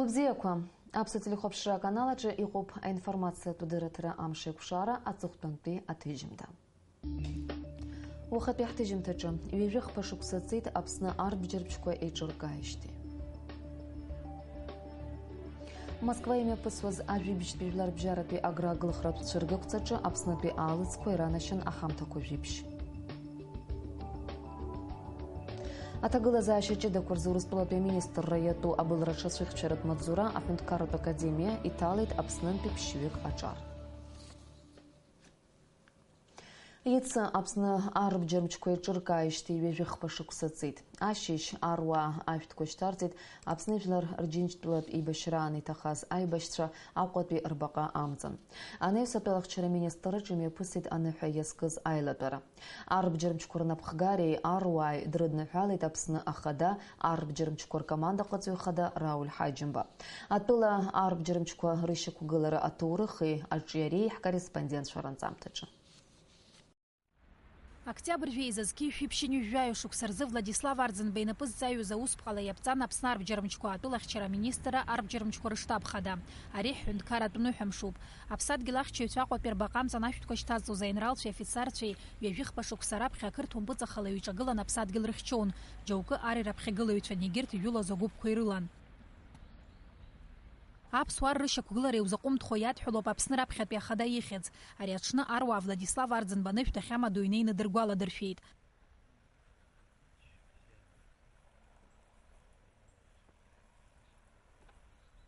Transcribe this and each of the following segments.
Лубзияква. Апсателихопшира каналаджи иғоп информация тудыратыра амшек шара ацухтанпи атыжимда. Уахапи атыжимтача вежих пашуксацит апсна арбджербчква эйчургаишти. Москва имя пасваз ажибич бижлар бжарапи аграглыхрат чыргакцача апснапи алыцква иранашан ахамтаку жибш. Атагыла защичи да курзурус министр раяту абыл рашасых чарат мадзура афинткарат академия италит апснан пипшивик ачар. Ица апсна арб джермчкой чыркаишти вежих пашуксацит. Ашиш аруа афиткоштарцит апснежлар рджинчтулат и башрани тахаз айбашча акватби рбака амзан. Аневса пелахчара министр чиме пусит анехаяскыз айлатара. Арб джермчкор напхгари аруай дрыднахалит апсна ахада арб джермчкор команда кацуй хада Рауль Хаджимба. Атыла арб джермчкор рышику гылара атурыхи альчиярей корреспондент шаранцамтача. Октябрь вейзазки фипщиню жвяюшук сарзы Владислав Ардзенбейна пыззаю за успхала япцан апсна арбджермчку атылахчара министра арбджермчку рыштаб хада. Арих хүндкаратуну хэмшуб. Апсад гилахчу тяқо пербақам занашутко штазу заинралчи офицарчи вежих пашук сараб хакыр тумбыца халаюча гылан апсад гилрыхчон. Джаука ари рабхи гылаюча нигерт юла загуб куйрылан. Апсуар рышак гылари узакум тхоят хулоп апсны рабхат бяхада ехец. Ариачны аруа Владислав Ардзенбаны фтахяма дуйнейны дыргуала дырфейт.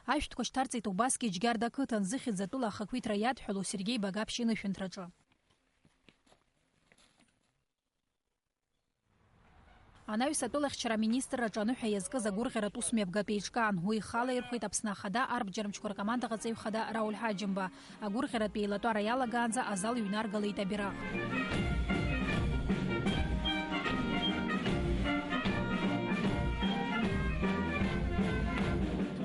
Айштко штарцит убаски джгарда кытан зыхит затула хаквит раят хулу Сергей Багапшины финтрача. Анависатолахчара министр раджануха язга загур гератус мебгапейчкан хуй хала ирхуит апсна хада арб джермчкор команда гацей хада Рауль Хаджимба агур герапейлату араяла ганза азал юнар галейта бирах.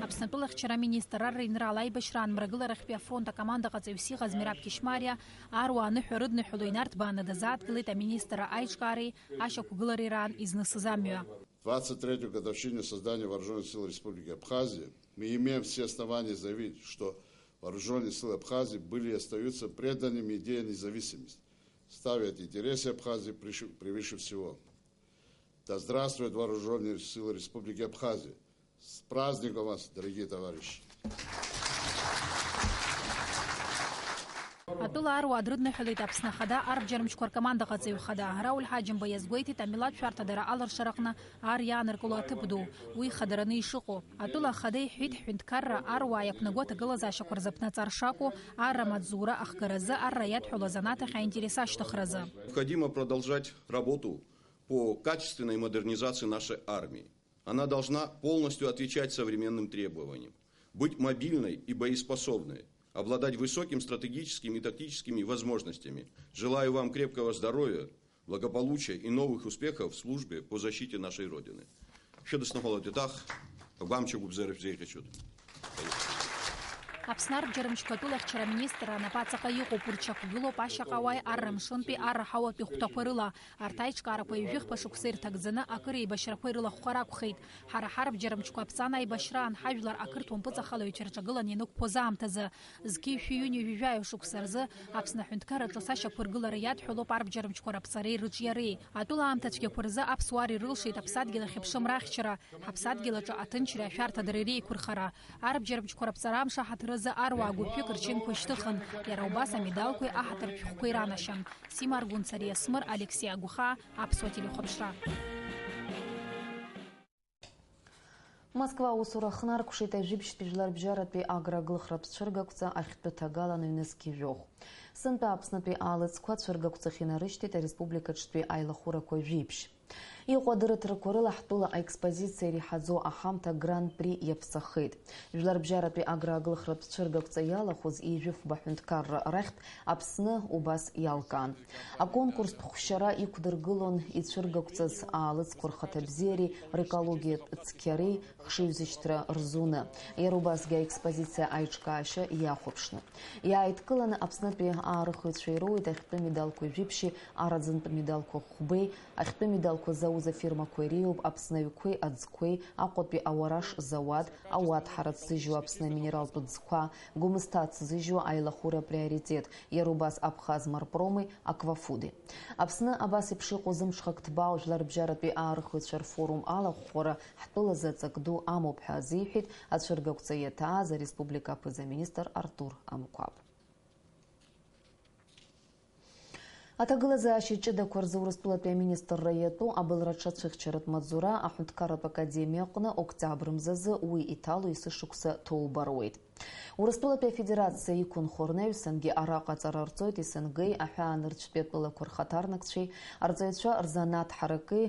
Апснатолахчара министр Рейнрал Айбашран мрагыларахпия фонда команда гацей всех азмираб кишмария аруа нехрудны хулуйнарт бана дазат галейта министра Айчкари ашаку галариран из Насазамия. 23-ю годовщину создания Вооруженных сил Республики Абхазия мы имеем все основания заявить, что Вооруженные силы Абхазии были и остаются преданными идее независимости, ставят интересы Абхазии превыше всего. Да здравствуют Вооруженные силы Республики Абхазия! С праздником вас, дорогие товарищи! Атула ару адрудны хилит апсна хада арб джермчкор команда гацей хада Рауль Хаджимба язгойти тамилат шарта дара алар шаракна ар янер кулаты буду уй хадараны ишуку. Атула хадей хит хинткарра аруа япнагота гылаза шакур запна царшаку арра мадзура ахгараза арра ядхула заната ха интереса штахраза. Необходимо продолжать работу по качественной модернизации нашей армии. Она должна полностью отвечать современным требованиям, быть мобильной и боеспособной, обладать высокими стратегическими и тактическими возможностями. Желаю вам крепкого здоровья, благополучия и новых успехов в службе по защите нашей Родины. Апснар джермчкатулахчара министра напацака юку пурчаку гыло паша кавай аррамшонпи арра хавапи хутакварыла артайчка арапаевих пашуксыр такзына акыры башрапырыла хухарак хейт хара харб джермчку апсана и башран хавлар акыр тумпыца халаю черчагыла ненук позамтазы зки фиюни вивяю шуксарзы апсна хунткара чосаша пыргылары яд хулоп арб джермчку апсарей рычяры атула амтачке пырзы апсуари рылшит апсадгила хипшым рахчара апсадгилача атынчра фярта дырырей курхара арб джермчку апсарам шахат за арва гупи кырчин куштыхын яраубаса медалкой ахатыр пюхкуйранашам Симар Гунцария Смыр Алексей Агуха Апсотили Хопшра. Москва усурахнар кушитай жибшпижлар бжаратпи аграглыхрап чыргакуца ахитпе тагалан юнески жох. Сынпе апснапи алыцква чыргакуца хинарыштита республика чтпи айлахура кой жибш. Иҟәадыры ҭырқәарыла ҳтәыла аекспозициа ирихаӡо аҳамҭа гран-при иаԥсахеит. Жәлар бжьаратәи аграагылхратә цәыргақәҵа иалахәыз ижәыфба ҳәынҭқарра рахьтә Аԥсны убас иалкаан. Аконкурстә хәшьара иқәдыргылон ицәыргақәҵаз аалыҵқәа рхаҭабзиареи рекологиатә цқьареи хшыҩзышьҭра рзуны. Иара убасгьы аекспозициа аиҿкаашьа иахәаԥшны. Иааидкыланы Аԥснытәи аарыхыҩцәа ироуит ахьтәы медалқәа ижәиԥшьи, араӡынтә медалқәа хәбеи, ахьтәы медалқәа иауза фирмақәа иреиуоуп Аԥснаҩқәеи аӡқәеи, Аҟәатәи ауараш завод, ауадҳара ҭзыжьуа Аԥсны аминералтә ӡқәа, Гәымсҭа ҭзыжьуа аилахәыра априоритет, иара убас Абхаз Марпроми, Аквафуди. Аԥсны абас еиԥш иҟоу зымшхак ҭбаау жәларбжьаратәи аарыхыҩцәа рфорум алахәхәара ҳтәыла заҵак ду амоуп ҳәа азиҳәеит ацәыргақәҵа иаҭааз ареспублика аԥыза-министр Артур Амқәаб. Аҭагылазаашьа ҷыдақәа рзы Урыстәылатәи аминистрра иатәу абылраҿацәыхьчаратә маҵзура аҳәынҭқарратә академиа аҟны октиабр мзазы уи иҭало есышықәса ҭоубаруеит. Урыстәылатәи афедерациа иқәынхо рнаҩсангьы араҟа аҵара рҵоит есынгеи, аҳәаанырцәтәи атәылақәа рхаҭарнакцәеи, арҵаҩцәа рзанааҭ ҳаракеи,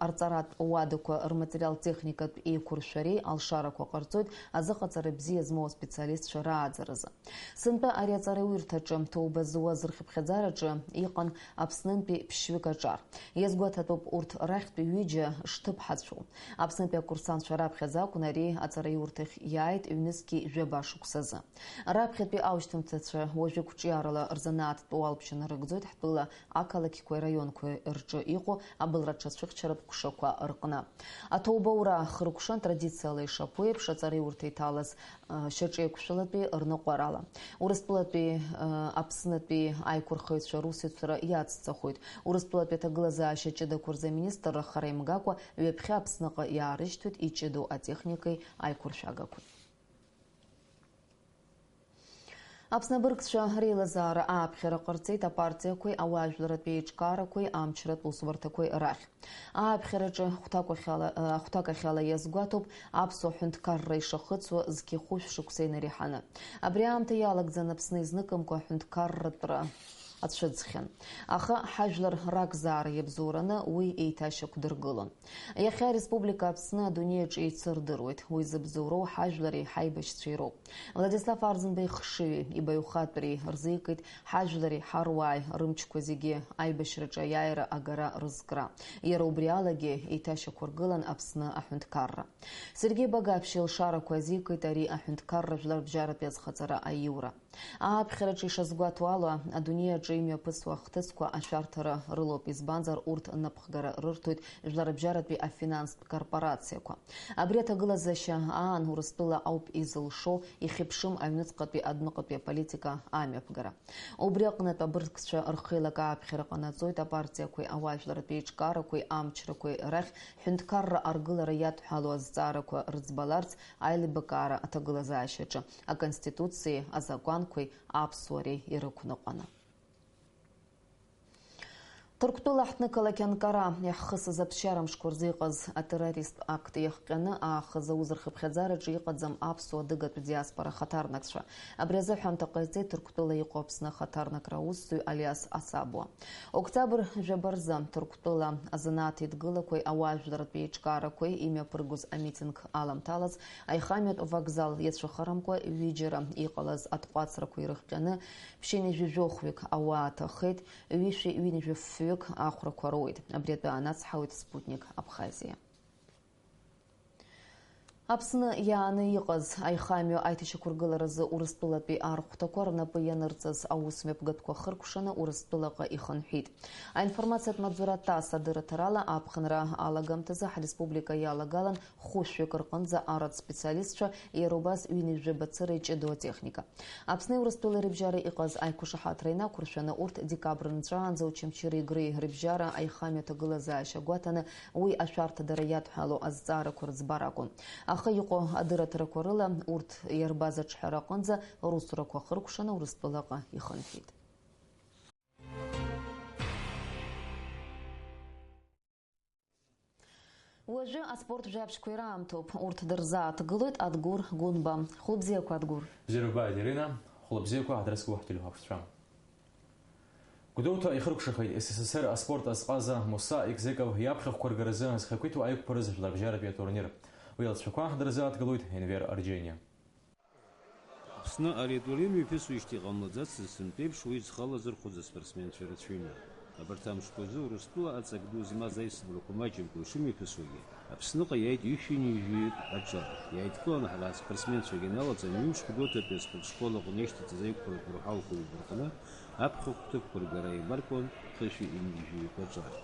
арҵаратә уадақәа рматериал техникатә еиқәыршәареи алшарақәа ҟарҵоит азыҟаҵара бзиа змоу аспециалистцәа рааӡаразы. Сынтәа ари аҵараҩырҭаҿы ҭоуба зуаз рхыԥхьаӡараҿы иҟан Аԥснынтәи ԥшьҩык аҿар. Иазгәаҭатәуп урҭ рахьтәи ҩыџьа шҭыԥҳацәоу. Аԥснынтәи акурсантцәа раԥхьаӡа акәын ари аҵараиурҭахь иааит ҩнызқьи жәаба шықәсазы. Раԥхьатәи аушьҭымҭацәа уажәы қәҿиарала рзанааҭтә уалԥшьа нарыгӡоит ҳтәыла ақалақьқәеи раионқәеи рҿы иҟоу абылраҿацәыхьчаратә ҟәшақәа рҟны. Аҭоубаура хыркәшан традициала ишаԥу еиԥш аҵараиурҭа иҭалаз шьаҿеиқәшәалатәи рныҟәарала. Урыстәылатәи Аԥснытәи аиқәырхаҩцәа русуцәа иацҵахоит. Урыстәылатәи аҭагылазаашьа ҷыдақәа рзы аминистрра хара имгакәа ҩаԥхьа Аԥсныҟа иаарышьҭуеит иҷыдоу атехникеи аиқәыршәагақәеи. Аԥснабыргцәа реилазаара ааԥхьара ҟарҵеит апартиақәеи, ауаажәларатәи еиҿкаарақәеи, амчратә усумырҭақәеи рахь. Ааԥхьараҿы хәҭакахьала иазгәаҭоуп аԥсуа ҳәынҭқарра ишахыҵуа зқьи-хәышә шықәса инареиҳаны. Абри аамҭа иалагӡан Аԥсны изныкымкәа ҳәынҭқарратәра ацәыӡхьан. Аха ҳажәлар ракзаара иабзоураны уи еиҭашьақәдыргылон. Иахьа ареспублика Аԥсны адунеиаҿ еицырдыруеит. Уи зыбзоуроу ҳажәлари ҳаибашьцәеи роуп. Владислав Арзынба ихшыҩи ибаҩхатәреи рзикит ҳажәлари ҳаруааи рымчқәа зегьы аибашьраҿы аиааира агара рызкра. Иара убри алагьы еиҭашьақәыргылан Аԥсны аҳәынҭқарра. Сергей Багаԥшь илшарақәа азикит ари аҳәынҭқарра жәларбжьаратәи азхаҵара аиура. Ааԥхьараҿы ишазгәаҭо ала адунеиаҿы имҩаԥысуа ахҭысқәа ашәарҭара рылоуп, избанзар урҭ напхгара рырҭоит жәларбжьаратәи афинанстә корпорациақәа. Абри аҭагылазаашьа аан Урыстәыла ауп изылшо, ихьыԥшым аҩныҵҟатәи адәныҟатәи аполитика амҩаԥгара. Убри аҟнытә абыргцәа рхеилак ааԥхьара ҟанаҵоит апартиақәеи, ауаажәларатәи еиҿкаарақәеи, амчрақәеи рахь ҳәынҭқарра аргылара иадҳәалоу азҵаарақәа рыӡбаларц аилибакаара аҭагылазаашьаҿы, аконституциеи, азакәанқәеи, аԥсуареи ирықәныҟәаны. Ҭырқәтәыла ҳҭнықалақь Анкара иаҳхысыз аԥсшьарамшқәа рзы иҟаз атеррорист акт иахҟьаны аахыс ауз рхыԥхьаӡараҿы иҟаӡам аԥсуа адыгатәи диаспора хаҭарнакцәа. Абри азы ҳәамҭа ҟаиҵеит Ҭырқәтәыла иҟоу Аԥсны ахаҭарнакра аусзуҩ Алиас Асабуа. Октиабр жәаба рзы Ҭырқәтәыла азанааҭ еидгылақәеи, ауаажәларатәи еиҿкаарақәеи имҩаԥыргоз амитинг аламҭалаз аихамҩатә вокзал иацәыхарамкәа ҩыџьара иҟалаз атҟәацрақәа ирыхҟьаны ԥшьынҩажәижәохәҩык ауаа аҭахеит, ҩышәи-ҩынҩажәифҩык ахәрақәа роуит. Абри атәы анацҳауеит Спутник Абхазиа. Аԥсны иааны иҟаз аихамҩа аиҭашьақәыргыларазы Урыстәылатәи архәҭақәа рнапы ианырҵаз аусмҩаԥгатәқәа хыркәшаны Урыстәылаҟа ихынҳәит. Аинформациатә маҵзура ТАСС адырраҭарала аԥхынра алагамҭазы ҳреспублика иалагалан хәышәҩык рҟынӡа аратә специалистцәа, иара убас ҩынҩажәибацыра иҷыдоу атехника. Аԥсни Урыстәылеи рыбжьара иҟаз аиқәышаҳаҭра инақәыршәаны урҭ декабр нҵәаанӡа Очамчыреи Греи рыбжьара аихамҩа аҭагылазаашьа гәаҭаны уи ашәарҭадара иадҳәалоу азҵаарақәа рыӡбар акәын. Аха иҟоу адырраҭарақәа рыла урҭ иарбаз аҿҳәара аҟынӡа русурақәа хыркәшаны Урыстәылаҟа ихынҳәит. Уажәы аспорт жәабжьқәа ираамҭоуп. Урҭ дырзааҭгылоит Адгәыр Гәынба. Хәлыбзиақәа, Адгәыр. Бзиарбааит, Ирина. Хәлыбзиақәа адресқәа уаҳҭилу ҳаԥшәа. Гәдоуҭа ихыркәшахеит СССР аспорт азҟаза Муса Икзеков иаԥхьахәқәа ргаразы азхақәиҭу аиқәԥарыз жәларбжьаратәи атурнир. Уи алҵшәақәа дырзааҭгылоит Енвер Арџьениа. Аԥсны ари атурнир мҩаԥысуеижьҭеи иҟамлаӡацыз сынтәеиԥш уи зхала зырхәыз аспортсменцәа рацәаҩны. Абарҭ амшқәа рзы Урыстәыла аҵак ду змаз аисбарақәа маҷымкәа ишымҩаԥысуагьы, Аԥсныҟа иааит ҩышәи-нижәҩык аҿар. Иааидкыланы ҳара аспортсменцәагьы иналаҵан ҩымшк Гәдоуҭатәи аспортшкол аҟны ишьҭаҵыз аиқәԥарақәа рҳауқәа ҩбарҟаны аԥхьахә ҭыԥқәа ргара еибаркуан хышәи-нижәҩык аҿар.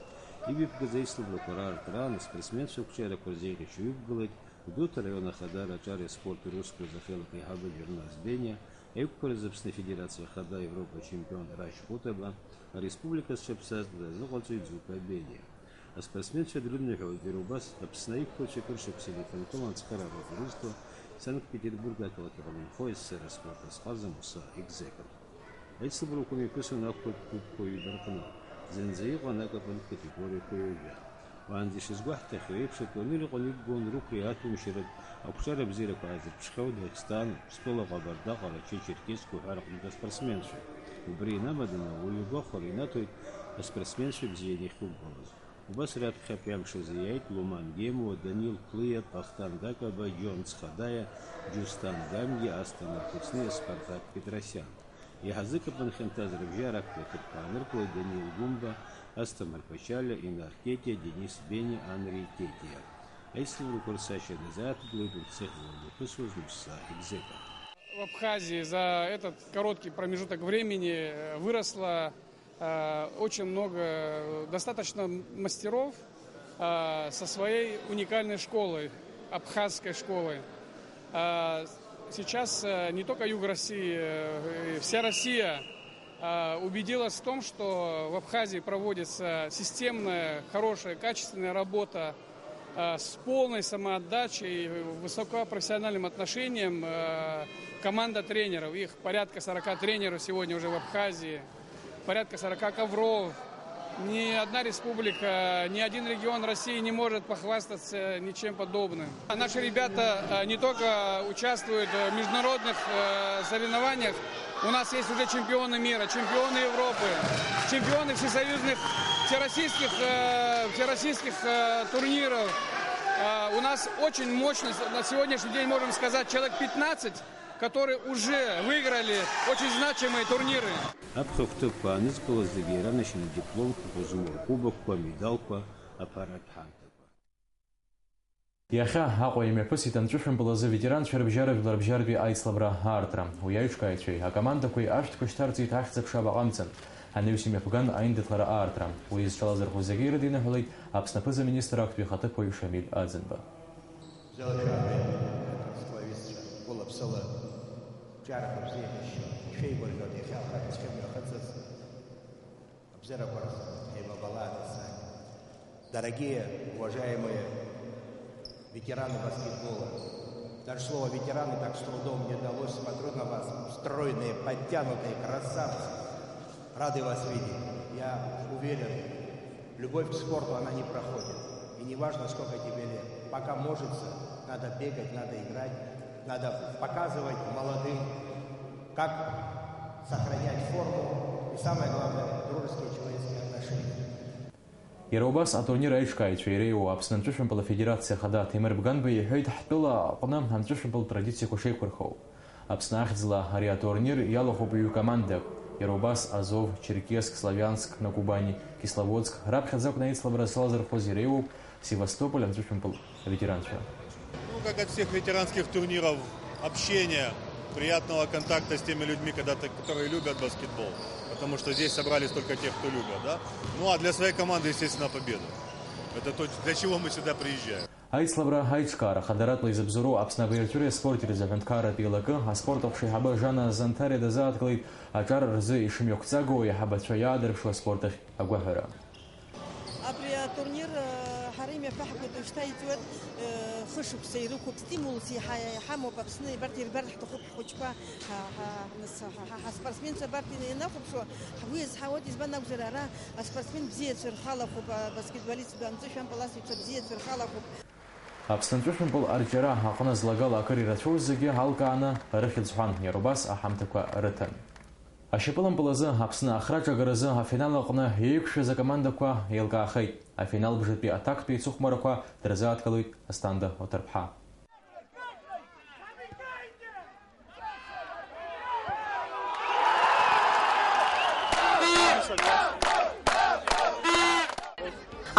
Ибибка заисловлю Курар Кран, спортсменшек вчера Курзейка Чуюбгалык, Дута района Хадара Чаре спорта русского захела Кайхаба Вернас Беня, Эйкурзапсна Федерация Хада Европа чемпион Рач Потаба, Республика Шепсаз Золотой Дзука Беня. А спортсмен Федрудный Верубас обснаик Почекуршек Селитан Командскара Русло, Санкт-Петербурга Калакирован Хойс Сера спорта Спаза Муса Экзеков. Эйсловлю Кумикусу на Кою Баркана. Зензеева на категорию Куюя. وعنديش زواح تخريب شتوني لقنيب جون روكيات ومشرد أكثر بزيرك عازب شخو داكستان سبلا غبرداق على تشيركيس كوهارق من سبرسمنش وبرينا مدنا ويبقى خلينا توي سبرسمنش بزيني خوبوز وبس راب خبيام شزيات لومان جيم ودانيل كليات أختان داكا باجونس خدايا جوستان دامجي أستان الكوسني سبارتاك بيتراسيان يحزك بنخنتاز ربجارك لكبانر كوي دانيل جومبا Астамар Пачаля, Инар Кетия, Денис Бени, Анри Кетия. Если в рукорсаще назад, глубин цех Волгопысу, Муса Экзека. В Абхазии за этот короткий промежуток времени выросло очень много, достаточно мастеров со своей уникальной школой, абхазской школой. Сейчас не только юг России, вся Россия убедилась в том, что в Абхазии проводится системная, хорошая, качественная работа с полной самоотдачей, высокопрофессиональным отношением. Команда тренеров, их порядка 40 тренеров сегодня уже в Абхазии, порядка 40 ковров. Ни одна республика, ни один регион России не может похвастаться ничем подобным. Наши ребята не только участвуют в международных соревнованиях, у нас есть уже чемпионы мира, чемпионы Европы, чемпионы всесоюзных, всероссийских турниров. У нас очень мощно, на сегодняшний день можем сказать, человек 15, которые уже выиграли очень значимые турниры. Абховту панис был загераночный диплом, кубок, медалка, аппарат ханта. Иахьа Аҟәа имҩаԥысит анҵәышәымпыл ветеранцәа рыбжьара рыбжьаратәи аицлабра аартра. Уи аиҿкааҩцәеи акомандақәеи ашәҭқәа шьҭарҵеит ахьӡ-аԥша аҟамҵан. Анаҩс имҩаԥган аиндаҭлара аартра. Уи изҿалазырхәыз зегьы ирыдиныҳәалеит Аԥсны аԥыза-министр актәи ихаҭыԥуаҩ Шамиль Аӡынба. Дорогие, уважаемые ветераны баскетбола, даже слово ветераны так с трудом мне далось, смотрю на вас, стройные, подтянутые, красавцы. Рады вас видеть. Я уверен, любовь к спорту, она не проходит. И не важно, сколько тебе лет. Пока можется, надо бегать, надо играть, надо показывать молодым, как сохранять форму и, самое главное, дружеские человеческие отношения. Иара атурнир аиҿкааҩцәа иреиуоу Аԥсны Амҵәышәымпыл Афедерациа Ахада Ҭемыр Бганба иҳәеит ҳтәыла аҟны амҵәышәымпыл традициақәа шеиқәырхоу. Аԥсны ахьӡала ари атурнир иалахәуп ҩ командак. Иара убас Азов, Черкесск, Славианск, на Кубани, Кисловодск раԥхьаӡакәны аицлабра залазырхәыз иреиуоуп Севастополь Амҵәышәымпыл ветеранцәа. Как от всех ветеранских турниров, общения, приятного контакта с теми людьми, которые любят баскетбол. Потому что здесь собрались только те, кто любят, да? Ну а для своей команды, естественно, победа. Это то, для чего мы сюда приезжаем. Аицлабра аиҿкаара хадаратла изыбзоуроу Аԥсны абаирҭәыреи аспорти рзаҳәынҭқарратәи илакы аспорт аҟәшаиҳабы Жана Занҭариа дазааҭгылеит аҿар рзы ишымҩақәҵагоу иаҳабацәа иаадырԥшуа аспорт ахь агәаҳәара. Абри атурнир ҳара имҩаԥаҳгоит уажәшьҭа хышықәса ирықәуп стимулс иҳамоуп Аԥсны абарҭ ирбар ҳҭахуп ҳхәыҷқәа ҳаспортсменцәа абарҭ инахәаԥшуа уи иазҳауеит избан акәзар ара аспортсмен бзиацәа рхалахуп абаскетболист амҵәышәымпыл асыҩцәа бзиацәа рхалахуп. Аԥсны Амҵәышәымпыл арҿиара аҟны злагала акыр ирацәоу зегьы ҳалкааны рыхьӡ ҳәан, иара убас аҳамҭақәа рыҭан. Ашьапылампыл азы Аԥсны ахраҿагаразы афинал аҟны еиқәшәаз акомандақәа еилкаахеит. Афинал бжатәи аҭактәи ицыхәмарақәа дырзааҭгылоит Асҭанда Оҭарԥҳа.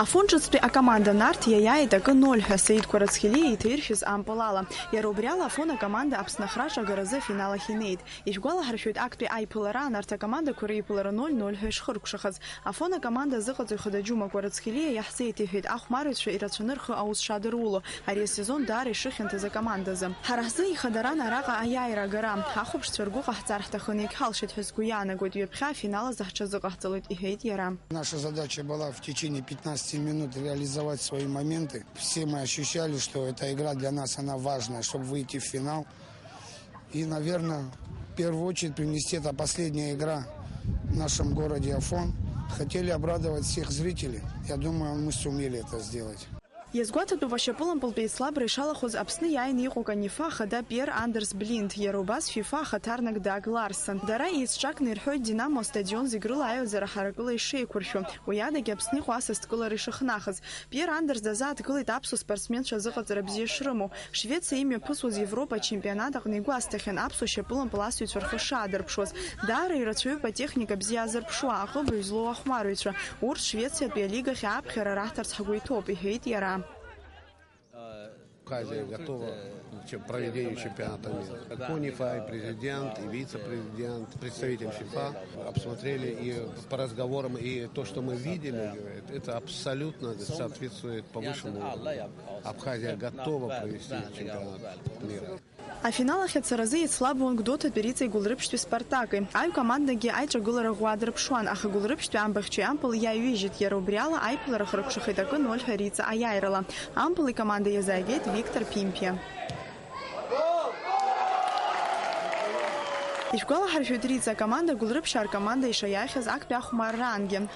Афонҿыцтәи акоманда Нарҭ иаиааит акы 0 Саид Қәарацхелиа иҭаиршәыз ампылала. Иара убри ала Афон акоманда Аԥсны ахраҿ агаразы афинал ахь инеит. Ишәгәалаҳаршәоит актәи аиԥылара нарҭ акомандақәа реиԥылара 0-0 ҳәа ишхыркәшахаз. Афон акоманда азыҟаҵаҩ хада Џьума Қәарацхелиа иаҳзеиҭеиҳәеит ахәмарыҩцәа ирацәаны рхы аус шадыруло. Ари асезон даара ишыхьанҭаз акомандазы. Ҳара ҳзы ихадаран араҟа аиааира агара. Ҳахәаԥшцәа ргәы ҟаҳҵар ҳҭахын егьҳалшеит ҳәа сгәы иаанагоит. Ҩаԥхьа афинал азы ҳҽазыҟаҳҵалоит, иҳәеит иара. Наша задача была в течение 15 минут реализовать свои моменты. Все мы ощущали, что эта игра для нас она важная, чтобы выйти в финал. И, наверное, в первую очередь принести это последняя игра в нашем городе Афон. Хотели обрадовать всех зрителей. Я думаю, мы сумели это сделать. Иазгәаҭатәуп ашьапылампылтәи ицлабра ишалахәыз Аԥсны иааины иҟоу канифа хада Пьер Андерс Блинд, иара убас ФИФА ахаҭарнак Даг Ларсон. Дара еицҿакны ирҳәоит Динамо стадион зегь рыла аиҩызара ҳаракыла ишеиқәыршәо. Уи адагьы Аԥсны иҟоу асасдкылара ишахнахыз. Пьер Андерс дазааҭгылеит аԥсуа спортсменцәа азыҟаҵара бзиа шрымоу. Швециа имҩаԥысуаз Европа чемпионат аҟны игәасҭахьан аԥсуа шьапылампыл асыҩцәа рхы шаадырԥшуаз. Даара ирацәаҩуп атехника бзиа азырԥшуа, аҟыбаҩ злоу ахәмарыҩцәа. Урҭ Швециатәи алигахь ааԥхьара раҳҭарц ҳгәы иҭоуп, иҳәеит иара. Абхазия готова к проведению чемпионата мира. Конифа, и президент, и вице-президент, представитель ФИФА обсмотрели и по разговорам, и то, что мы видели, это абсолютно соответствует повышенному уровню. Абхазия готова провести чемпионат мира. Афинал ахьацаразы ицлабуан Гәдоуҭатәи Риҵеи Гәылрыԥшьтәи Спартаки. Аҩкомандагьы аиҿагылара ӷәӷәа дрыԥшуан, аха Гәылрыԥшьтәи амбахьчаҩ ампыл иааиҩыжьит. Иара убри ала аиԥылара хыркәшахеит акы 0 ҳәа Риҵа аиааирала. Ампыл икоманда иазааигеит Виктор Пимпиа. Ишәгәалаҳаршәоит Риҵа акоманда Гәылрыԥшьаа ркоманда ишаиааихьаз актәи ахәмарраангьы.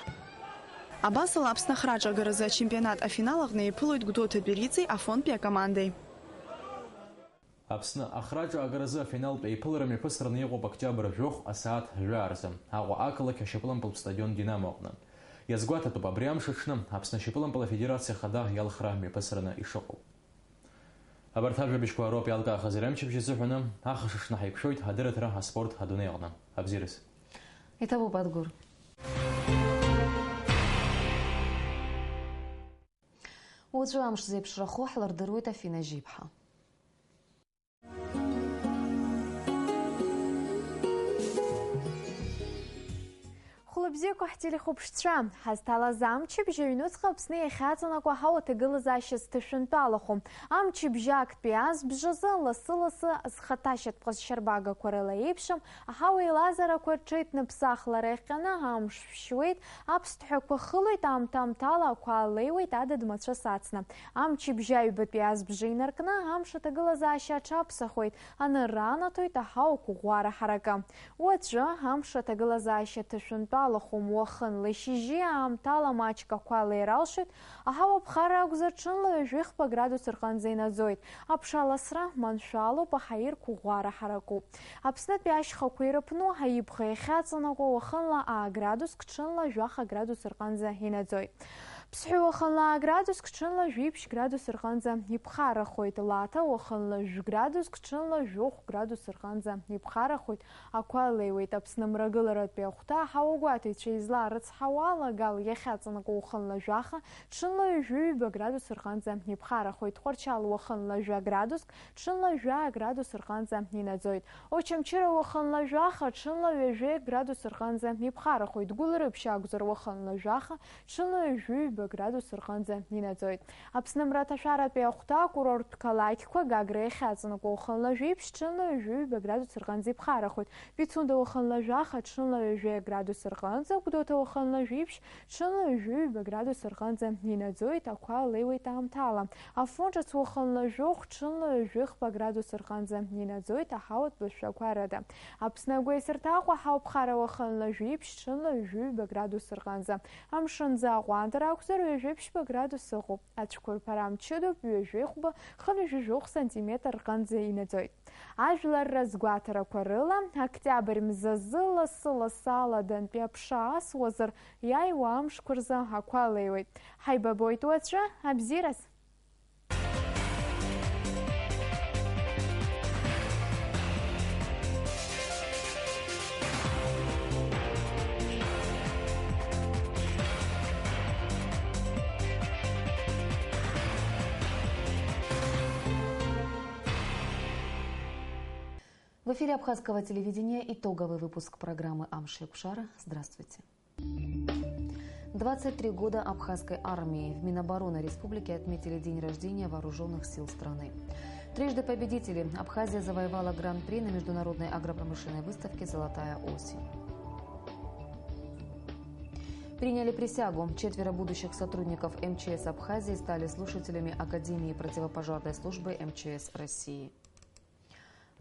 Абас ала Аԥсны ахраҿ агаразы ачемпионат афинал аҟны иԥылоит Гәдоуҭатәи Риҵеи Афонтәи акомандеи. Аԥсны ахраҿ агаразы афиналтә еиԥылара мҩаԥысраны иҟоуп октиабр жәохә асааҭ жәаарзы Аҟәа ақалақь ашьапылампыл стадион Динамо аҟны. Иазгәаҭатәуп абри амш аҽны Аԥсны ашьапылампыл афедерациа хада иалхра мҩаԥысраны ишыҟоу. Абарҭ ажәабжьқәа роуп иалкаахаз ирамчыбжьы азыҳәаны ахашашны ҳаиқәшәоит ҳадырраҭара аспорт адунеи аҟны. Абзирас. Иҭабуп Адгәыр. Уаҵәы амш зеиԥшрахо ҳлырдыруеит Афина Жьиԥҳа. Хәлыбзиақәа ҳтелехәаԥшцәа, ҳазҭалаз амчыбжьы аҩнуҵҟа Аԥсны иахьаҵанакуа ҳауаҭагылазаашьа зҭашәынтәалахо. Амчыбжьы актәи азбжазы ласы-ласы зхаҭашьатә ҟазшьарбагақәа рыла еиԥшым, аҳауа еилазарақәа рҽеиҭныԥсахлара иахҟьаны амш шәшьуеит, аԥсҭҳәақәа хылоит, аамҭа-аамҭала ақәа алеиуеит адыд мацәыс ацны. Амчыбжьы аҩбатәи азбжа инаркны амш аҭагылазаашьа аҽаԥсахуеит, анырра анаҭоит аҳауақәа ӷәӷәара ҳаракы. Уаҵәы амш аҭагылазаашьа ҭашәынтәалахо уахынла ишьыжьы аамҭала маҷк ақәа алеиралшоит, аҳауа ԥхара акәзар ҽынла ҩажәихԥа градус рҟынӡа инаӡоит. Аԥшаласра маншәалоуп, аҳаирқәа ӷәӷәара ҳаракуп. Аԥснытәи ашьхақәа ирыԥну аибӷа иахьаҵанакуа уахынла градуск, ҽынла жәаха градус рҟынӡа инаӡоит. Ԥсҳәы уахынла градуск, ҽынла жәиԥшь градус рҟынӡа иԥхарахоит. Лаҭа уахынла градуск, ҽынла жәохә градус рҟынӡа иԥхарахоит, ақәа алеиуеит. Аԥсны мрагыларатәи ахәҭа аҳауагәаҭаҩцәа излаа рыцҳауа алагала иахьаҵанакуа уахынла жәаха, ҽынла ҩажәиҩба градус рҟынӡа иԥхарахоит. Тҟәарчал уахынла жәа градуск, ҽынла жәа градус рҟынӡа инаӡоит. Очамчыра уахынла жәаха, ҽынла ҩажәи градус рҟынӡа иԥхарахоит. Гәылрыԥшь акәзар уахынла жәаха, ҽынла ҩажәиҩба градус рҟынӡа инаӡоит. Аԥсны мраҭашәаратәи ахәҭа акурорттә қалақьқәа Гагра иахьаҵанакуа уахынла жәиԥшь, ҽынла ҩажәиҩба градус рҟынӡа иԥхарахоит. Пицунда уахынла жәаха, ҽынла ҩажәи градус рҟынӡа, Гәдоуҭа уахынла жәиԥшь, ҽынла ҩажәиҩба градус рҟынӡа инаӡоит, ақәа алеиуеит аамҭала. Афонҿац уахынла жәохә, ҽынла ҩажәихԥа градус рҟынӡа инаӡоит, аҳауатә бызшәақәа рыда. Аԥсны агәеисырҭаҟәа аҳауԥхара уахынла жәиԥшь, ҽынла ҩажәиҩба градус рҟынӡа. Амшынӡа аҟәандара акәзар ҩажәиԥшьба градус ыҟоуп. Ацәқәырԥара мчыдоуп, ҩажәихәба хынҩажәижәохә сантиметр рҟынӡа инаӡоит. Ажәлар разгәаҭарақәа рыла октиабр мзазы ласы-ласы аладантәи аԥша асуазар иааиуа амшқәа рзы ақәа алеиуеит. Ҳаибабоит уаҵәы, абзирас! В эфире Абхазского телевидения итоговый выпуск программы «Амши-Кушара». Здравствуйте. 23 года Абхазской армии. В Минобороны республики отметили день рождения вооруженных сил страны. Трижды победители. Абхазия завоевала гран-при на международной агропромышленной выставке «Золотая осень». Приняли присягу. 4 будущих сотрудников МЧС Абхазии стали слушателями Академии противопожарной службы МЧС России.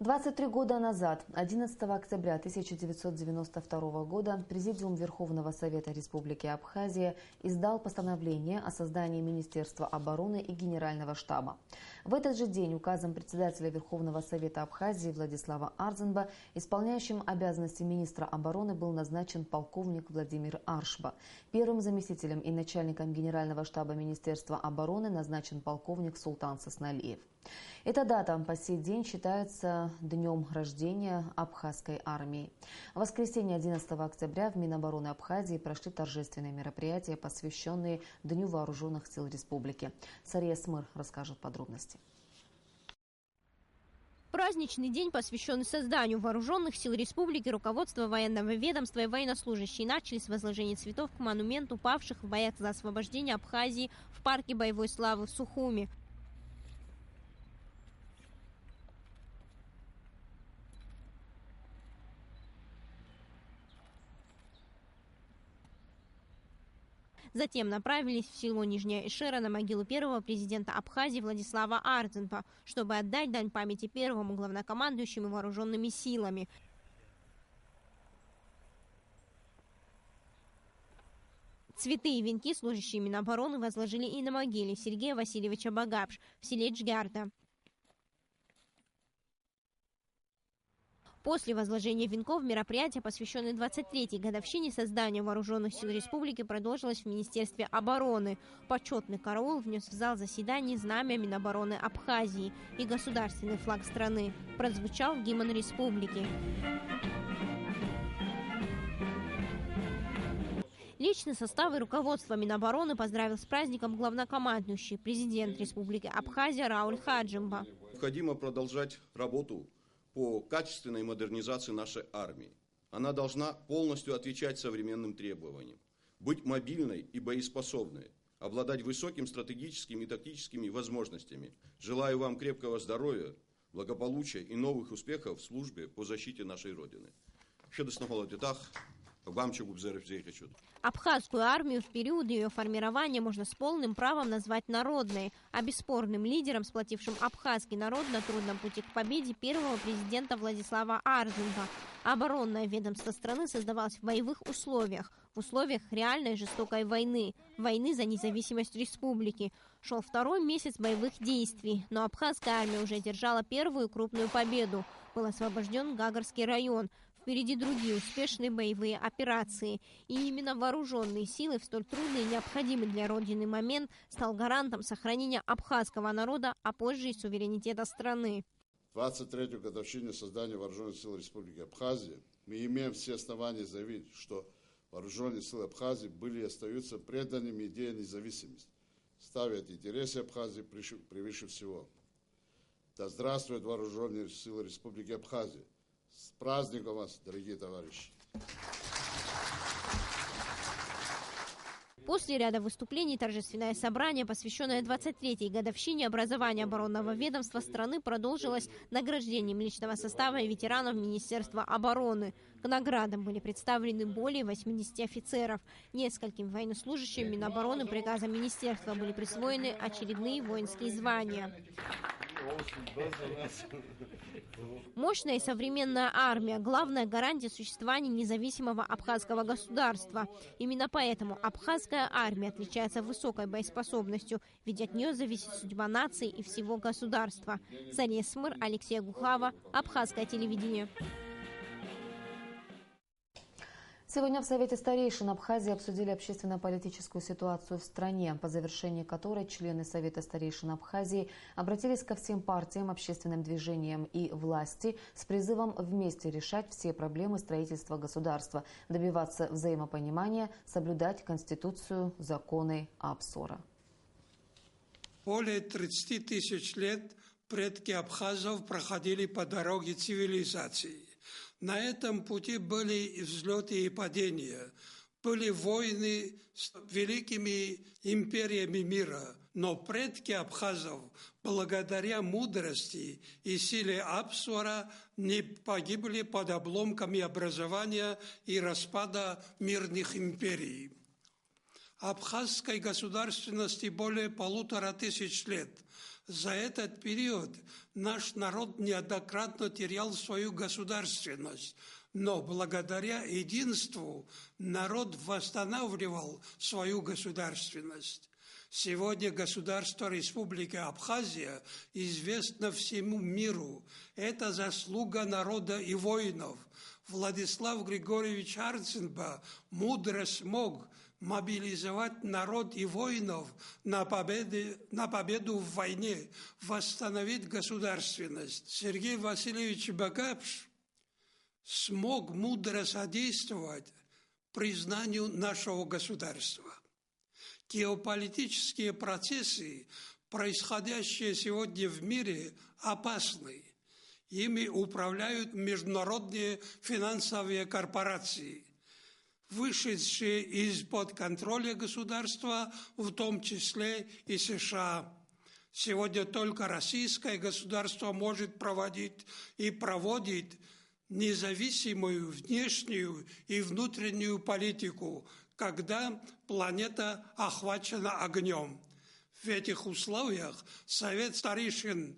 23 года назад, 11 октября 1992 года, Президиум Верховного Совета Республики Абхазия издал постановление о создании Министерства обороны и Генерального штаба. В этот же день указом председателя Верховного Совета Абхазии Владислава Арзенба исполняющим обязанности министра обороны был назначен полковник Владимир Аршба. Первым заместителем и начальником Генерального штаба Министерства обороны назначен полковник Султан Сосналиев. Эта дата по сей день считается днем рождения Абхазской армии. В воскресенье 11 октября в Минобороны Абхазии прошли торжественные мероприятия, посвященные Дню вооруженных сил республики. Сария Смыр расскажет подробности. Праздничный день, посвященный созданию вооруженных сил республики, руководство военного ведомства и военнослужащие начали с возложения цветов к монументу павших в боях за освобождение Абхазии в парке боевой славы в Сухуми. Затем направились в село Нижняя Ишера на могилу первого президента Абхазии Владислава Арзенба, чтобы отдать дань памяти первому главнокомандующему вооруженными силами. Цветы и венки служащие Минобороны возложили и на могиле Сергея Васильевича Багапш в селе Джгярда. После возложения венков мероприятие, посвященное 23-й годовщине создания вооруженных сил республики, продолжилось в Министерстве обороны. Почетный караул внес в зал заседаний знамя Минобороны Абхазии и государственный флаг страны. Прозвучал гимн республики. Личный состав и руководство Минобороны поздравил с праздником главнокомандующий президент Республики Абхазия Рауль Хаджимба. Необходимо продолжать работу по качественной модернизации нашей армии. Она должна полностью отвечать современным требованиям, быть мобильной и боеспособной, обладать высокими стратегическими и тактическими возможностями. Желаю вам крепкого здоровья, благополучия и новых успехов в службе по защите нашей Родины. Абхазскую армию в период ее формирования можно с полным правом назвать народной, а бесспорным лидером, сплотившим абхазский народ на трудном пути к победе первого президента Владислава Арзенба. Оборонное ведомство страны создавалось в боевых условиях, в условиях реальной жестокой войны, войны за независимость республики. Шел второй месяц боевых действий, но абхазская армия уже одержала первую крупную победу. Был освобожден Гагарский район. Впереди другие успешные боевые операции. И именно вооруженные силы в столь трудный и необходимый для Родины момент стал гарантом сохранения абхазского народа, а позже и суверенитета страны. 23-ю годовщину создания Вооруженных сил Республики Абхазия мы имеем все основания заявить, что Вооруженные силы Абхазии были и остаются преданными идее независимости, ставят интересы Абхазии превыше всего. Да здравствуют Вооруженные силы Республики Абхазия! С праздником вас, дорогие товарищи! После ряда выступлений торжественное собрание, посвященное 23-й годовщине образования оборонного ведомства страны, продолжилось награждением личного состава и ветеранов Министерства обороны. К наградам были представлены более 80 офицеров. Нескольким военнослужащим Минобороны приказом министерства были присвоены очередные воинские звания. Мощная и современная армия – главная гарантия существования независимого абхазского государства. Именно поэтому абхазская армия отличается высокой боеспособностью, ведь от нее зависит судьба нации и всего государства. Сария Смыр, Алексей Гухава, Абхазское телевидение. Сегодня в Совете старейшин Абхазии обсудили общественно-политическую ситуацию в стране, по завершении которой члены Совета старейшин Абхазии обратились ко всем партиям, общественным движениям и власти с призывом вместе решать все проблемы строительства государства, добиваться взаимопонимания, соблюдать Конституцию, законы Абсора. Более 30 тысяч лет предки абхазов проходили по дороге цивилизации. На этом пути были и взлеты, и падения. Были войны с великими империями мира. Но предки абхазов, благодаря мудрости и силе Апсуара, не погибли под обломками образования и распада мирных империй. Абхазской государственности более 1500 лет. За этот период наш народ неоднократно терял свою государственность, но благодаря единству народ восстанавливал свою государственность. Сегодня государство Республика Абхазия известно всему миру. Это заслуга народа и воинов. Владислав Григорьевич Арцинба мудро смог мобилизовать народ и воинов на победу в войне, восстановить государственность. Сергей Васильевич Багапш смог мудро содействовать признанию нашего государства. Геополитические процессы, происходящие сегодня в мире, опасны. Ими управляют международные финансовые корпорации, вышедшие из-под контроля государства, в том числе и США. Сегодня только российское государство может проводить и проводит независимую внешнюю и внутреннюю политику, когда планета охвачена огнем. В этих условиях Совет старейшин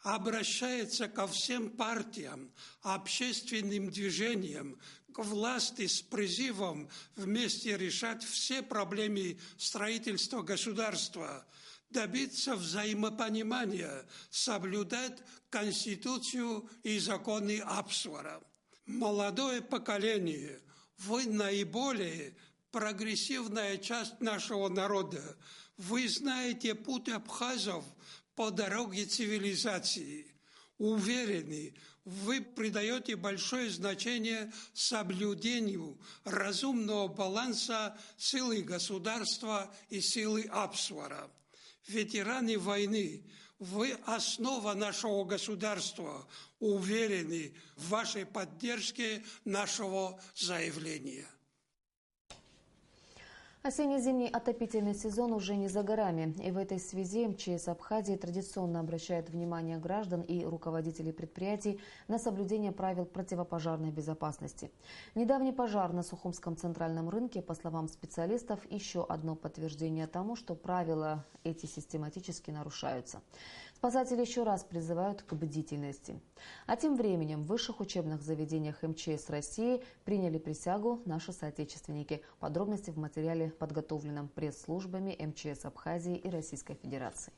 обращается ко всем партиям, общественным движениям, к власти с призывом вместе решать все проблемы строительства государства, добиться взаимопонимания, соблюдать Конституцию и законы Апсуара. Молодое поколение, вы наиболее прогрессивная часть нашего народа. Вы знаете путь абхазов по дороге цивилизации. Уверены, вы придаете большое значение соблюдению разумного баланса силы государства и силы Апсуара. Ветераны войны, вы основа нашего государства. Уверены в вашей поддержке нашего заявления. Осенне-зимний отопительный сезон уже не за горами. И в этой связи МЧС Абхазии традиционно обращает внимание граждан и руководителей предприятий на соблюдение правил противопожарной безопасности. Недавний пожар на Сухумском центральном рынке, по словам специалистов, еще одно подтверждение тому, что правила эти систематически нарушаются. Спасатели еще раз призывают к бдительности. А тем временем в высших учебных заведениях МЧС России приняли присягу наши соотечественники. Подробности в материале, подготовленном пресс-службами МЧС Абхазии и Российской Федерации.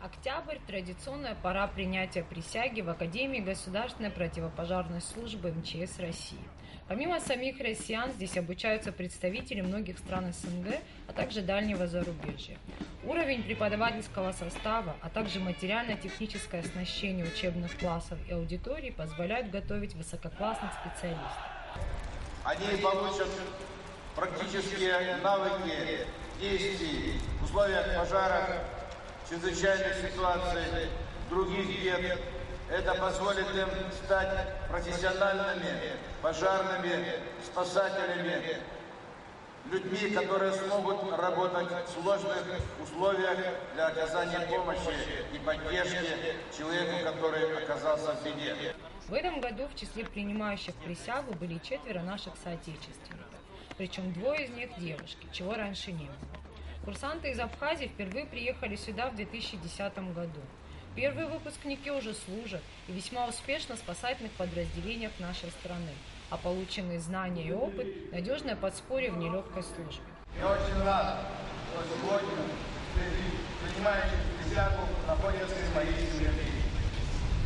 Октябрь – традиционная пора принятия присяги в Академии Государственной противопожарной службы МЧС России. Помимо самих россиян, здесь обучаются представители многих стран СНГ, а также дальнего зарубежья. Уровень преподавательского состава, а также материально-техническое оснащение учебных классов и аудиторий позволяют готовить высококлассных специалистов. Они получат практические навыки действий в условиях пожара, чрезвычайных ситуаций, других бед. Это позволит им стать профессиональными пожарными спасателями, людьми, которые смогут работать в сложных условиях для оказания помощи и поддержки человеку, который оказался в беде. В этом году в числе принимающих присягу были 4 наших соотечественников, причем 2 из них девушки, чего раньше не было. Курсанты из Абхазии впервые приехали сюда в 2010 году. Первые выпускники уже служат и весьма успешно в спасательных подразделениях нашей страны, а полученные знания и опыт – надежное подспорье в нелегкой службе. Я очень рад, что сегодня принимающие присягу находятся из моей семьи,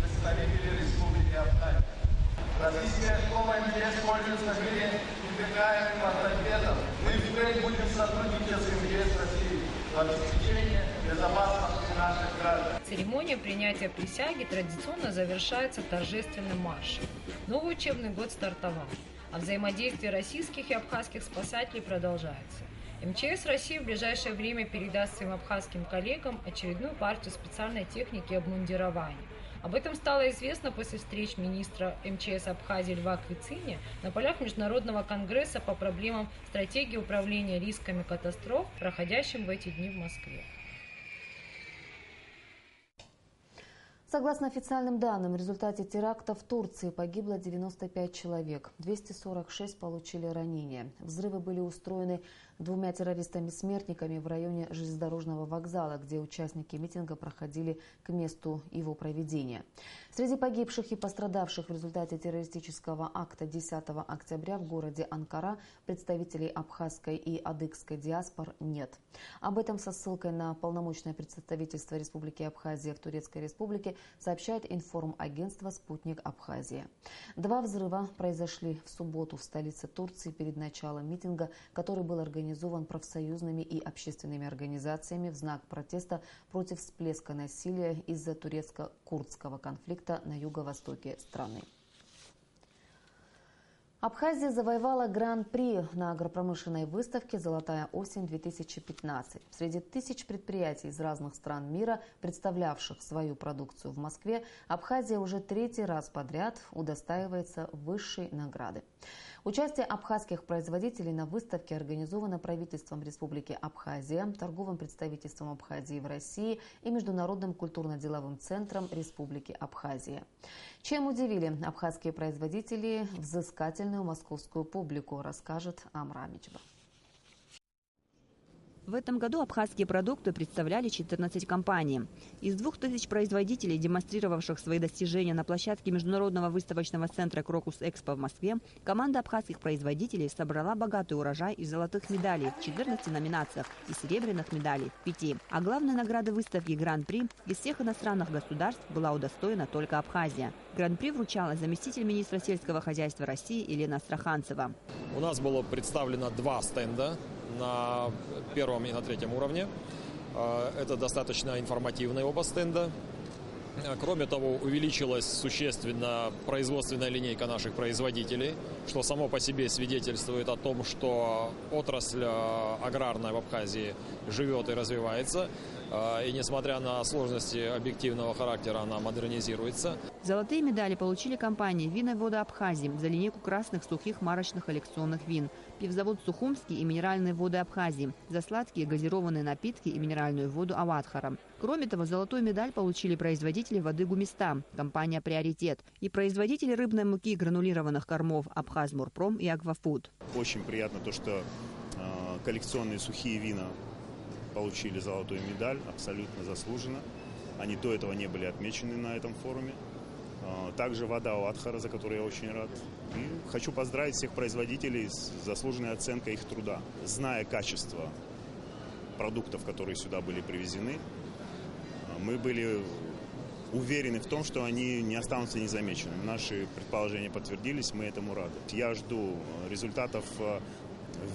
представители Республики Абхазия. Российская школа МЧС пользуется в мире непрекаянным авторитетом. Мы впредь будем сотрудничать с МЧС России в обеспечении безопасности наших граждан. Церемония принятия присяги традиционно завершается торжественным маршем. Новый учебный год стартовал, а взаимодействие российских и абхазских спасателей продолжается. МЧС России в ближайшее время передаст своим абхазским коллегам очередную партию специальной техники и обмундирования. Об этом стало известно после встреч министра МЧС Абхазии Льва Квицини на полях Международного конгресса по проблемам стратегии управления рисками катастроф, проходящим в эти дни в Москве. Согласно официальным данным, в результате теракта в Турции погибло 95 человек, 246 получили ранения. Взрывы были устроены двумя террористами-смертниками в районе железнодорожного вокзала, где участники митинга проходили к месту его проведения. Среди погибших и пострадавших в результате террористического акта 10 октября в городе Анкара представителей абхазской и адыгской диаспор нет. Об этом со ссылкой на полномочное представительство Республики Абхазия в Турецкой Республике сообщает информагентство «Спутник Абхазия». Два взрыва произошли в субботу в столице Турции перед началом митинга, который был организован профсоюзными и общественными организациями в знак протеста против всплеска насилия из-за турецко-курдского конфликта на юго-востоке страны. Абхазия завоевала гран-при на агропромышленной выставке «Золотая осень-2015». Среди тысяч предприятий из разных стран мира, представлявших свою продукцию в Москве, Абхазия уже третий раз подряд удостаивается высшей награды. Участие абхазских производителей на выставке организовано правительством Республики Абхазия, торговым представительством Абхазии в России и Международным культурно-деловым центром Республики Абхазия. Чем удивили абхазские производители взыскательную московскую публику, расскажет Амра Амичба. В этом году абхазские продукты представляли 14 компаний. Из 2000 производителей, демонстрировавших свои достижения на площадке Международного выставочного центра «Крокус-Экспо» в Москве, команда абхазских производителей собрала богатый урожай из золотых медалей в 14 номинациях и серебряных медалей в 5. А главной награды выставки «Гран-при» из всех иностранных государств была удостоена только Абхазия. Гран-при вручала заместитель министра сельского хозяйства России Елена Астраханцева. У нас было представлено 2 стенда на первом и на третьем уровне. Это достаточно информативные оба стенда. Кроме того, увеличилась существенно производственная линейка наших производителей, что само по себе свидетельствует о том, что отрасль аграрная в Абхазии живет и развивается. И несмотря на сложности объективного характера, она модернизируется. Золотые медали получили компании «Вина и вода Абхазии» за линейку красных сухих марочных коллекционных вин, пивзавод «Сухумский» и «Минеральные воды Абхазии» за сладкие газированные напитки и минеральную воду Аватхара. Кроме того, золотую медаль получили производители воды «Гумиста», компания «Приоритет», и производители рыбной муки и гранулированных кормов «Абхазморпром» и «Аквафуд». Очень приятно то, что коллекционные сухие вина получили золотую медаль, абсолютно заслуженно. Они до этого не были отмечены на этом форуме. Также вода Аватхара, за которую я очень рад. И хочу поздравить всех производителей с заслуженной оценкой их труда. Зная качество продуктов, которые сюда были привезены, мы были уверены в том, что они не останутся незамеченными. Наши предположения подтвердились, мы этому рады. Я жду результатов в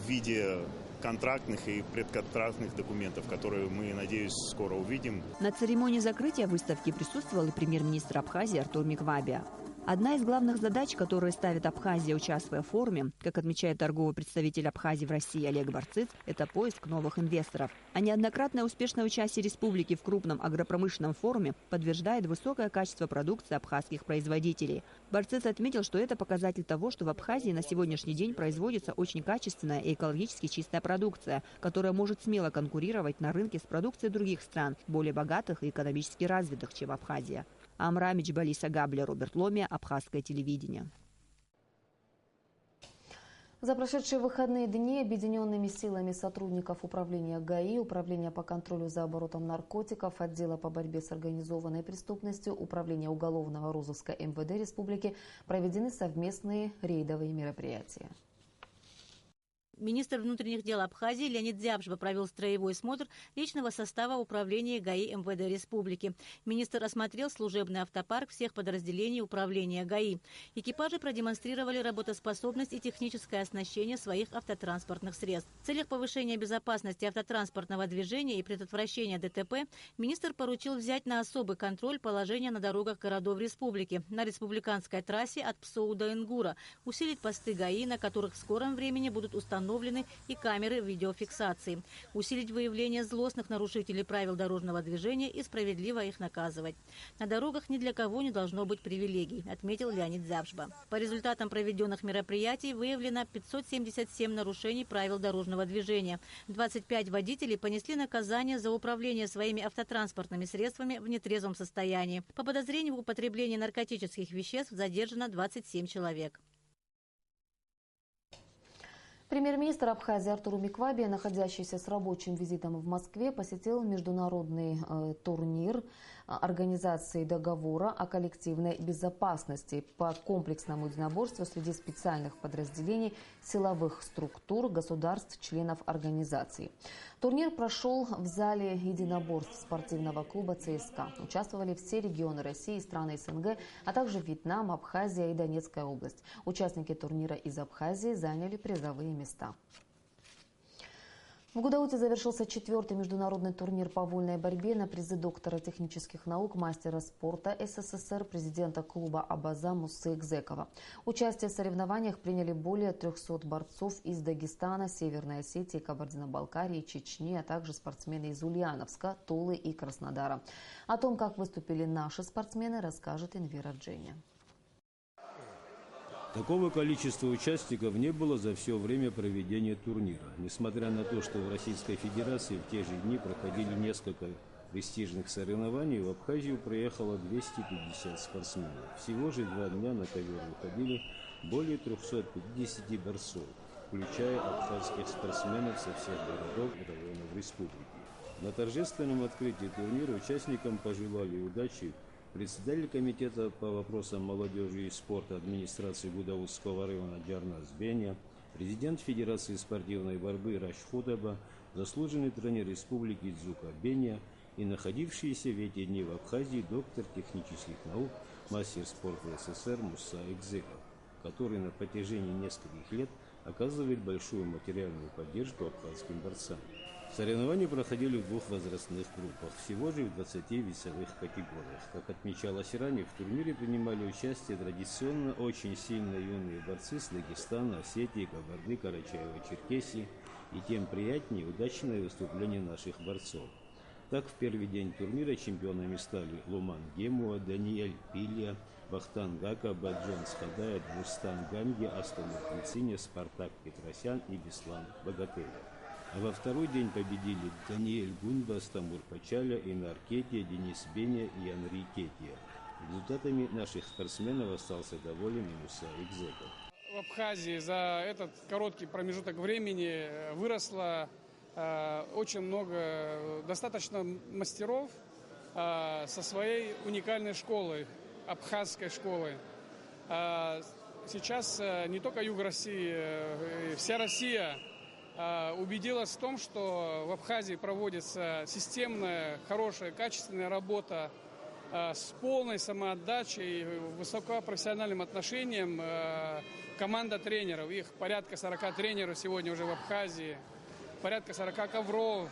виде контрактных и предконтрактных документов, которые мы, надеюсь, скоро увидим. На церемонии закрытия выставки присутствовал и премьер-министр Абхазии Артур Миквабия. Одна из главных задач, которые ставит Абхазия, участвуя в форуме, как отмечает торговый представитель Абхазии в России Олег Барциц, это поиск новых инвесторов. А неоднократное успешное участие республики в крупном агропромышленном форуме подтверждает высокое качество продукции абхазских производителей. Барциц отметил, что это показатель того, что в Абхазии на сегодняшний день производится очень качественная и экологически чистая продукция, которая может смело конкурировать на рынке с продукцией других стран, более богатых и экономически развитых, чем Абхазия. Амра Амичба, Лиса Габля, Роберт Ломия, Абхазское телевидение. За прошедшие выходные дни объединенными силами сотрудников управления ГАИ, Управления по контролю за оборотом наркотиков, Отдела по борьбе с организованной преступностью, Управления уголовного розыска МВД Республики проведены совместные рейдовые мероприятия. Министр внутренних дел Абхазии Леонид Дзябжба провел строевой смотр личного состава управления ГАИ МВД Республики. Министр осмотрел служебный автопарк всех подразделений управления ГАИ. Экипажи продемонстрировали работоспособность и техническое оснащение своих автотранспортных средств. В целях повышения безопасности автотранспортного движения и предотвращения ДТП министр поручил взять на особый контроль положение на дорогах городов республики, на республиканской трассе от Псоу до Ингура, усилить посты ГАИ, на которых в скором времени будут установлены установлены и камеры видеофиксации. Усилить выявление злостных нарушителей правил дорожного движения и справедливо их наказывать. На дорогах ни для кого не должно быть привилегий, отметил Леонид Дзябжба. По результатам проведенных мероприятий выявлено 577 нарушений правил дорожного движения. 25 водителей понесли наказание за управление своими автотранспортными средствами в нетрезвом состоянии. По подозрению в употреблении наркотических веществ задержано 27 человек. Премьер-министр Абхазии Артур Миквабия, находящийся с рабочим визитом в Москве, посетил международный турнир Организации договора о коллективной безопасности по комплексному единоборству среди специальных подразделений силовых структур государств-членов организации. Турнир прошел в зале единоборств спортивного клуба ЦСКА. Участвовали все регионы России и страны СНГ, а также Вьетнам, Абхазия и Донецкая область. Участники турнира из Абхазии заняли призовые места. В Гудауте завершился 4-й международный турнир по вольной борьбе на призы доктора технических наук, мастера спорта СССР, президента клуба «Абаза» Муссы Экзекова. Участие в соревнованиях приняли более 300 борцов из Дагестана, Северной Осетии, Кабардино-Балкарии, Чечни, а также спортсмены из Ульяновска, Тулы и Краснодара. О том, как выступили наши спортсмены, расскажет Инвира Дженя. Такого количества участников не было за все время проведения турнира. Несмотря на то, что в Российской Федерации в те же дни проходили несколько престижных соревнований, в Абхазию приехало 250 спортсменов. Всего же 2 дня на ковер выходили более 350 борцов, включая абхазских спортсменов со всех городов и районов республики. На торжественном открытии турнира участникам пожелали удачи председатель комитета по вопросам молодежи и спорта администрации Гудаутского района Джарнас Беня, президент Федерации спортивной борьбы Раш Хутаба, заслуженный тренер республики Дзука Беня и находившийся в эти дни в Абхазии доктор технических наук, мастер спорта СССР Мусса Экзеков, который на протяжении нескольких лет оказывает большую материальную поддержку абхазским борцам. Соревнования проходили в 2 возрастных группах, всего же в 20 весовых категориях. Как отмечалось ранее, в турнире принимали участие традиционно очень сильно юные борцы с Дагестана, Осетии, Кабарды, Карачаева-Черкесии, и тем приятнее удачное выступление наших борцов. Так, в первый день турнира чемпионами стали Луман Гемуа, Даниэль Пилья, Бахтан Гака, Баджан Схадает, Бустан Ганги, Астамур Куциня, Спартак Петросян и Беслан Богатырев. А во второй день победили Даниэль Гунба, Астамур Пачаля, Инар Кетия, Денис Беня и Анри Кетия. Результатами наших спортсменов остался доволен и Мусса Экзеков. В Абхазии за этот короткий промежуток времени выросло очень много, достаточно мастеров со своей уникальной школой, абхазской школой. Сейчас не только Юг России, вся Россия убедилась в том, что в Абхазии проводится системная, хорошая, качественная работа с полной самоотдачей, высокопрофессиональным отношением. Команда тренеров, их порядка 40 тренеров сегодня уже в Абхазии, порядка 40 ковров.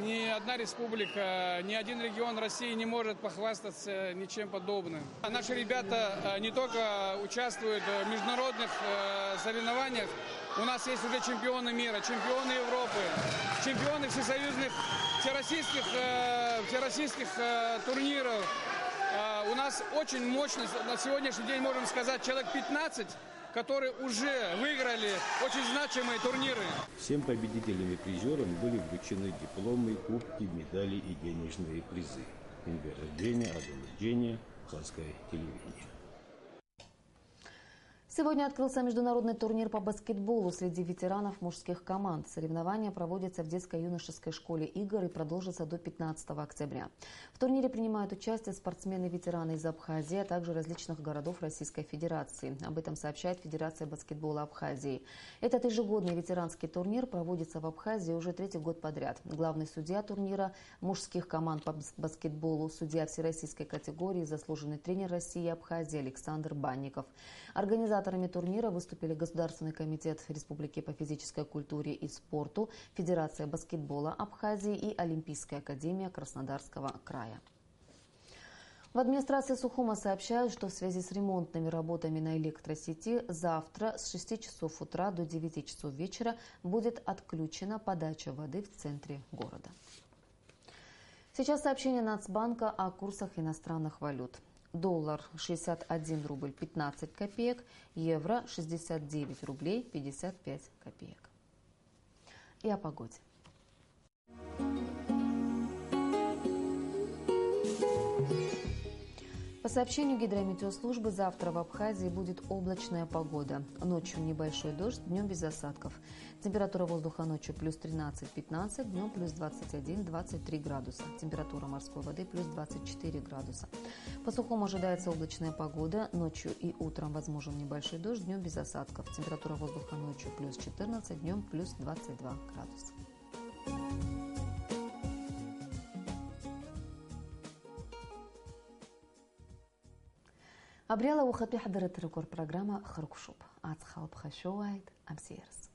Ни одна республика, ни один регион России не может похвастаться ничем подобным. Наши ребята не только участвуют в международных соревнованиях, у нас есть уже чемпионы мира, чемпионы Европы, чемпионы всесоюзных, всероссийских турниров. У нас очень мощно, на сегодняшний день можем сказать, человек 15, которые уже выиграли очень значимые турниры. Всем победителям и призерам были вручены дипломы, кубки, медали и денежные призы. Инвера Дженя, Адам Дженя, Абхазское телевидение. Сегодня открылся международный турнир по баскетболу среди ветеранов мужских команд. Соревнования проводятся в детско-юношеской школе игр и продолжатся до 15 октября. В турнире принимают участие спортсмены-ветераны из Абхазии, а также различных городов Российской Федерации. Об этом сообщает Федерация баскетбола Абхазии. Этот ежегодный ветеранский турнир проводится в Абхазии уже 3-й год подряд. Главный судья турнира мужских команд по баскетболу, судья всероссийской категории, заслуженный тренер России и Абхазии Александр Банников. Организаторами турнира выступили Государственный комитет Республики по физической культуре и спорту, Федерация баскетбола Абхазии и Олимпийская академия Краснодарского края. В администрации Сухума сообщают, что в связи с ремонтными работами на электросети завтра с 6 часов утра до 9 часов вечера будет отключена подача воды в центре города. Сейчас сообщение Нацбанка о курсах иностранных валют. Доллар 61 рубль 15 копеек, евро 69 рублей 55 копеек. И о погоде. По сообщению гидрометеослужбы, завтра в Абхазии будет облачная погода. Ночью небольшой дождь, днем без осадков. Температура воздуха ночью плюс 13-15, днем плюс 21-23 градуса. Температура морской воды плюс 24 градуса. По Сухому ожидается облачная погода. Ночью и утром возможен небольшой дождь, днем без осадков. Температура воздуха ночью плюс 14, днем плюс 22 градуса. Абрела ухату حضرت ركور программа Харукшуп. Ацхалб хашуайт амсерс.